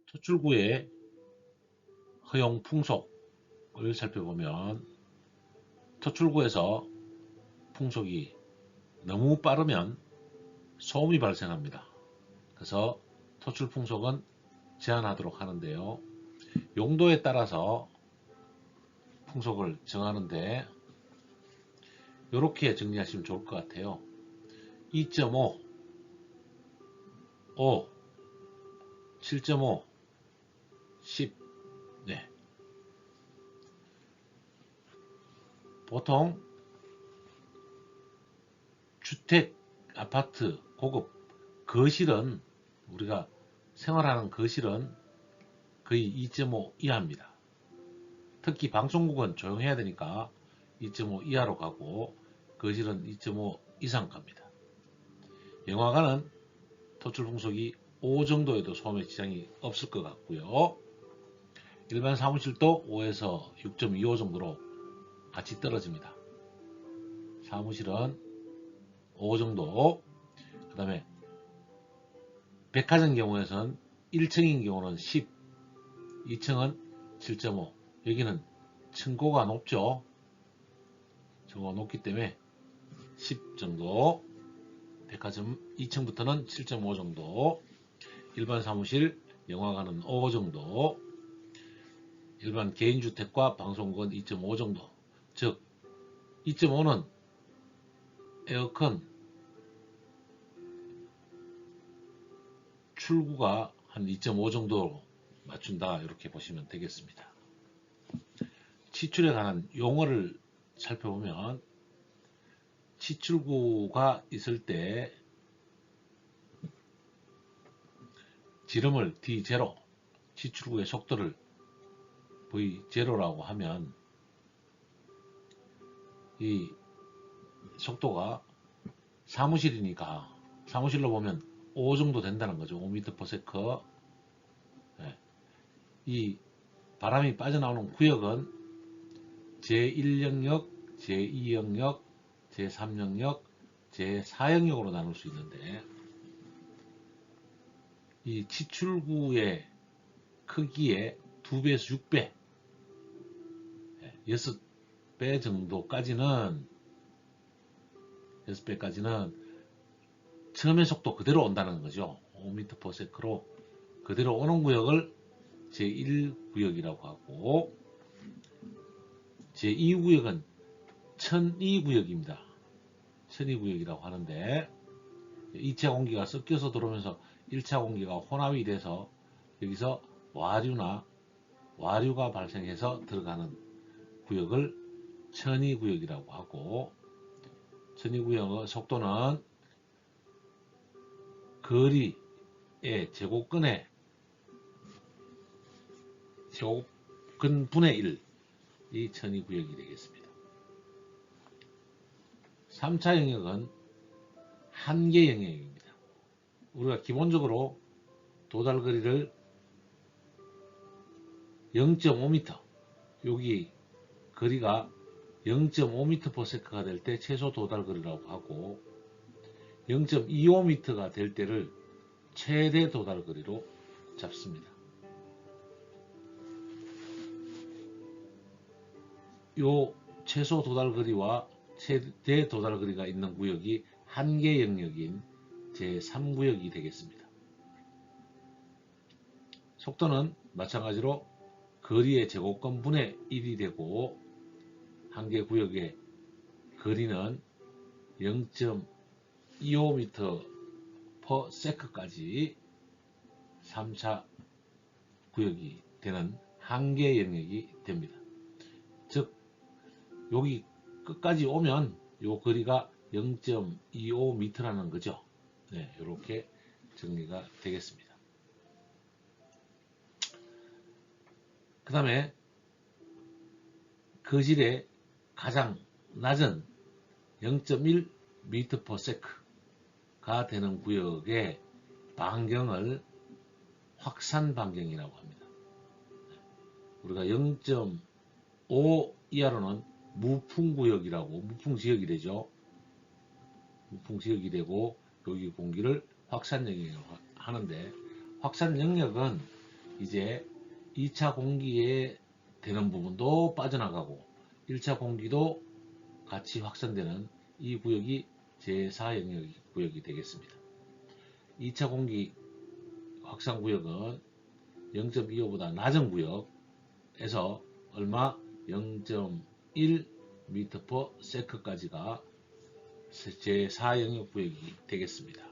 토출구의 허용 풍속을 살펴보면 토출구에서 풍속이 너무 빠르면 소음이 발생합니다. 그래서 토출 풍속은 제한하도록 하는데요. 용도에 따라서 풍속을 정하는데 이렇게 정리하시면 좋을 것 같아요. 2.5, 5, 7.5, 10. 네. 보통 주택, 아파트, 고급, 거실은 우리가 생활하는 거실은 거의 2.5 이하입니다. 특히 방송국은 조용해야 되니까 2.5 이하로 가고 거실은 2.5 이상 갑니다. 영화관은 토출 풍속이 5 정도에도 소음에 지장이 없을 것 같고요. 일반 사무실도 5에서 6.25 정도로 같이 떨어집니다. 사무실은 5 정도. 그 다음에 백화점 경우에서는 1층인 경우는 10, 2층은 7.5. 여기는 층고가 높죠. 층고가 높기 때문에 10 정도. 백화점 2층부터는 7.5 정도. 일반 사무실, 영화관은 5 정도. 일반 개인주택과 방송국은 2.5 정도. 즉 2.5는 에어컨 출구가 한 2.5 정도로 맞춘다, 이렇게 보시면 되겠습니다. 치출에 관한 용어를 살펴보면 치출구가 있을 때 지름을 D0, 치출구의 속도를 V0라고 하면 이 속도가 사무실이니까 사무실로 보면 5 정도 된다는 거죠. 5m/s. 이 바람이 빠져나오는 구역은 제1영역, 제2영역, 제3영역, 제4영역으로 나눌 수 있는데 이 치출구의 크기의 2배에서 6배, 6배 정도까지는 6배까지는 처음의 속도 그대로 온다는 거죠. 5m/s로 그대로 오는 구역을 제1구역이라고 하고 제2구역은 1002구역입니다. 1002구역이라고 하는데 2차 공기가 섞여서 들어오면서 1차 공기가 혼합이 돼서 여기서 와류가 발생해서 들어가는 구역을 1002구역이라고 하고 1002구역의 속도는 거리의 제곱근분의 1이 1002구역이 되겠습니다. 3차 영역은 한계 영역입니다. 우리가 기본적으로 도달거리를 0.5m, 여기 거리가 0.5m/s가 될 때 최소 도달거리라고 하고 0.25m가 될 때를 최대 도달거리로 잡습니다. 요 최소 도달거리와 최대 도달거리가 있는 구역이 한계 영역인 제3구역이 되겠습니다. 속도는 마찬가지로 거리의 제곱근분의 1이 되고 한계 구역의 거리는 0.25m/s까지 3차 구역이 되는 한계 영역이 됩니다. 즉 여기 끝까지 오면 요 거리가 0.25m라는 거죠. 네, 이렇게 정리가 되겠습니다. 그 다음에 거실의 가장 낮은 0.1m/s가 되는 구역의 반경을 확산 반경이라고 합니다. 우리가 0.5 이하로는 무풍구역이라고, 무풍지역이 되죠. 무풍지역이 되고 여기 공기를 확산 영역이라고 하는데 확산 영역은 이제 2차 공기에 되는 부분도 빠져나가고 1차 공기도 같이 확산되는 이 구역이 제4영역 구역이 되겠습니다. 2차 공기 확산 구역은 0.25보다 낮은 구역에서 얼마 0.1m/s까지가 제4영역 구역이 되겠습니다.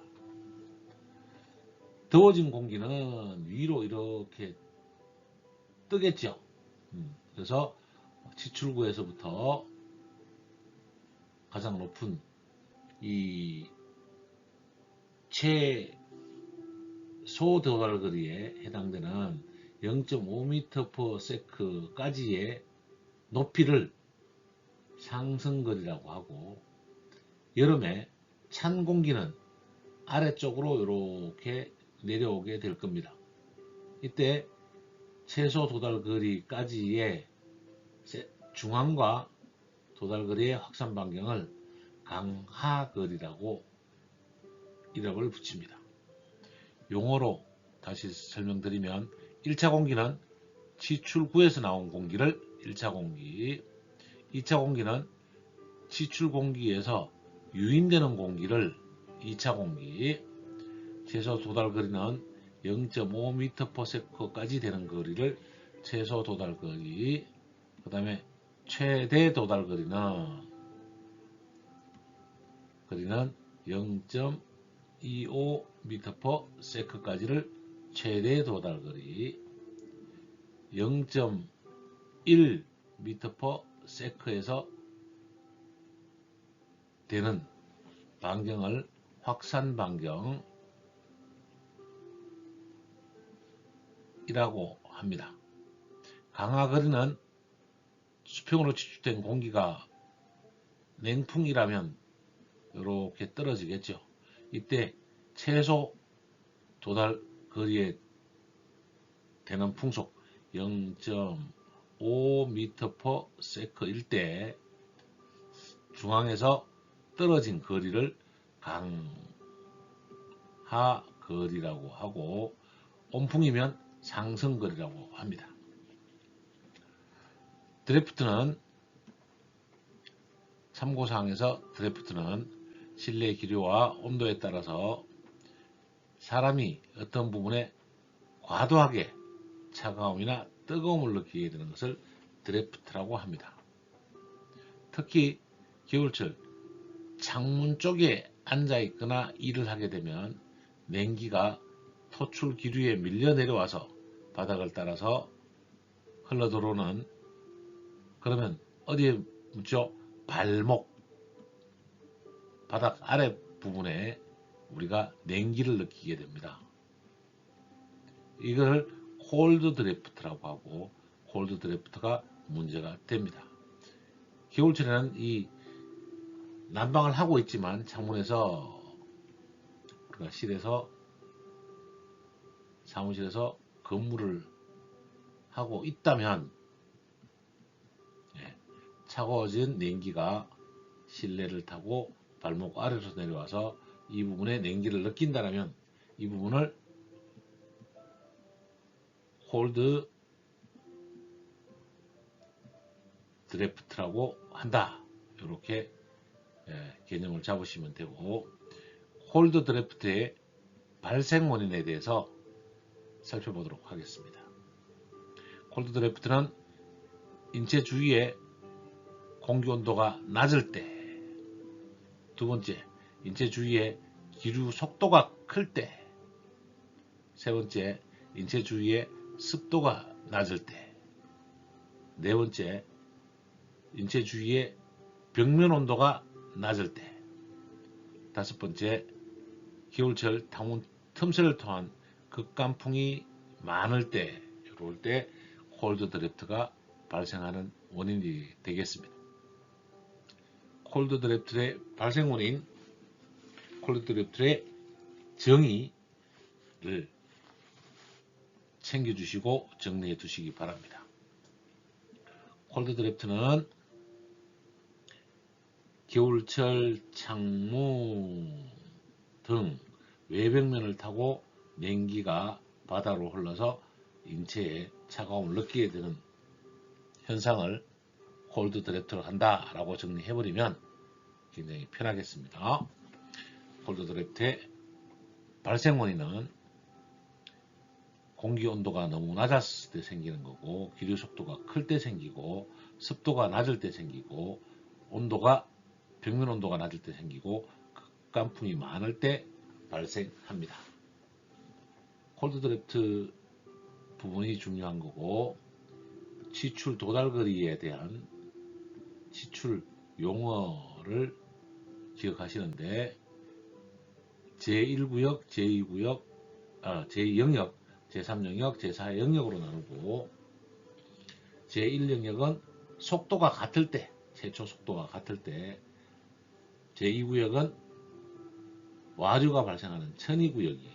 더워진 공기는 위로 이렇게 뜨겠죠. 그래서 지출구에서부터 가장 높은 이 최소 도달거리에 해당되는 0.5m/s까지의 높이를 상승거리라고 하고, 여름에 찬 공기는 아래쪽으로 이렇게 내려오게 될 겁니다. 이때 최소 도달거리까지의 중앙과 도달거리의 확산 반경을 강하거리라고 이름을 붙입니다. 용어로 다시 설명드리면 1차 공기는 지출구에서 나온 공기를 1차 공기, 2차 공기는 지출 공기에서 유인되는 공기를 2차 공기, 최소 도달거리는 0.5m/s까지 되는 거리를 최소 도달거리, 그 다음에 최대 도달거리는 0.25m/s까지를 최대 도달거리, 0.1m/s에서 되는 반경을 확산 반경이라고 합니다. 강하거리는 수평으로 치축된 공기가 냉풍이라면 이렇게 떨어지겠죠. 이때 최소 도달 거리에 되는 풍속 0.5m/s일 때 중앙에서 떨어진 거리를 강하거리라고 하고, 온풍이면 상승거리라고 합니다. 드래프트는 참고사항에서 드래프트는 실내 기류와 온도에 따라서 사람이 어떤 부분에 과도하게 차가움이나 뜨거움을 느끼게 되는 것을 드래프트라고 합니다. 특히 겨울철 창문 쪽에 앉아 있거나 일을 하게 되면 냉기가 토출 기류에 밀려 내려와서 바닥을 따라서 흘러 들어오는, 그러면 어디에 묻죠? 발목, 바닥 아래 부분에 우리가 냉기를 느끼게 됩니다. 이걸 콜드 드래프트라고 하고, 콜드 드래프트가 문제가 됩니다. 겨울철에는 이 난방을 하고 있지만 창문에서, 우리가 실에서 사무실에서 근무를 하고 있다면 차가워진 냉기가 실내를 타고 발목 아래로 내려와서 이 부분에 냉기를 느낀다면 이 부분을 콜드 드래프트라고 한다. 이렇게 개념을 잡으시면 되고, 콜드 드래프트의 발생 원인에 대해서 살펴보도록 하겠습니다. 콜드 드래프트는 인체 주위에 공기 온도가 낮을 때, 두 번째, 인체 주위에 기류 속도가 클 때, 세 번째, 인체 주위에 습도가 낮을 때, 네 번째, 인체 주위에 벽면 온도가 낮을 때, 다섯 번째, 겨울철 창문 틈새를 통한 극간풍이 많을 때, 이럴 때 콜드 드래프트가 발생하는 원인이 되겠습니다. 콜드 드래프트의 발생 원인, 콜드 드래프트의 정의를 챙겨주시고 정리해 두시기 바랍니다. 콜드 드래프트는 겨울철 창문 등 외벽면을 타고 냉기가 바다로 흘러서 인체에 차가움을 느끼게 되는 현상을 콜드 드래프트를 한다라고 정리해버리면 굉장히 편하겠습니다. 콜드 드래프트의 발생 원인은 공기 온도가 너무 낮았을 때 생기는 거고, 기류 속도가 클 때 생기고, 습도가 낮을 때 생기고, 벽면 온도가 낮을 때 생기고, 극간풍이 많을 때 발생합니다. 콜드 드래프트 부분이 중요한 거고, 지출 도달거리에 대한 지출 용어를 기억하시는데, 제1구역, 제2구역, 제2영역, 제3영역, 제4 영역으로 나누고, 제1영역은 속도가 같을 때, 최초 속도가 같을 때, 제2구역은 와류가 발생하는 천이구역이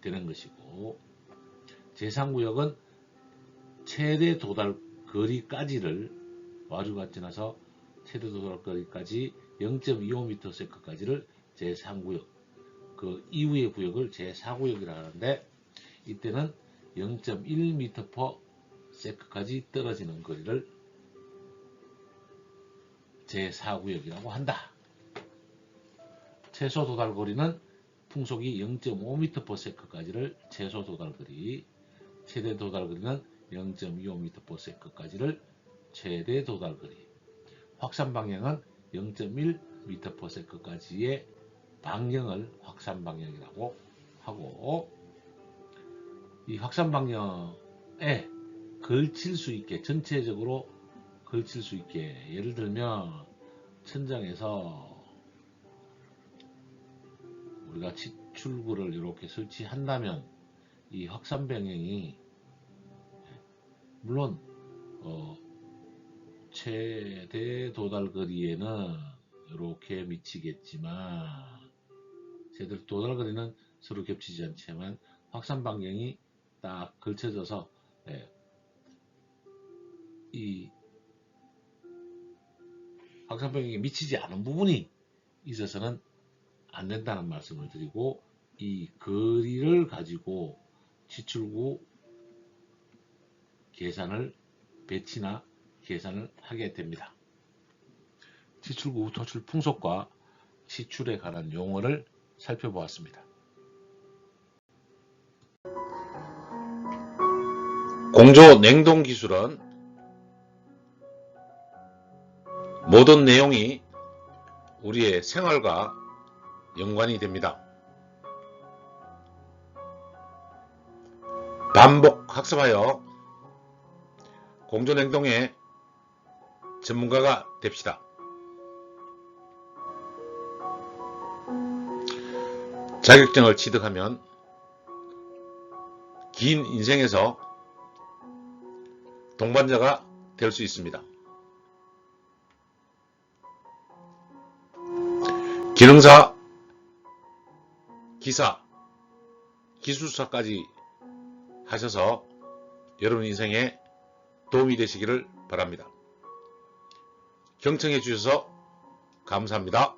되는 것이고, 제3구역은 최대 도달 거리까지를 와류가 지나서 최대 도달 거리까지 0.25ms까지를 제3구역, 그 이후의 구역을 제4구역이라 하는데, 이때는 0.1m/s까지 떨어지는 거리를 제4구역이라고 한다. 최소 도달 거리는 풍속이 0.5m/s까지를 최소 도달 거리, 최대 도달 거리는 0.25m/s까지를 최대 도달 거리, 확산 방향은 0.1m/s까지의 방향을 확산 방향이라고 하고, 이 확산 방향에 걸칠 수 있게, 전체적으로 걸칠 수 있게, 예를 들면 천장에서 우리가 지출구를 이렇게 설치한다면 이 확산 방향이 물론 최대 도달 거리에는 이렇게 미치겠지만, 최대 도달 거리는 서로 겹치지 않지만 확산 방향이 딱 걸쳐져서 이 확산 방향에 미치지 않은 부분이 있어서는 안 된다는 말씀을 드리고, 이 거리를 가지고 지출구 계산을 배치나 계산을 하게 됩니다. 지출구 도출 풍속과 지출에 관한 용어를 살펴보았습니다. 공조 냉동 기술은 모든 내용이 우리의 생활과 연관이 됩니다. 반복 학습하여 공조 냉동의 전문가가 됩시다. 자격증을 취득하면 긴 인생에서 동반자가 될 수 있습니다. 기능사, 기사, 기술사까지 하셔서 여러분 인생에 도움이 되시기를 바랍니다. 경청해 주셔서 감사합니다.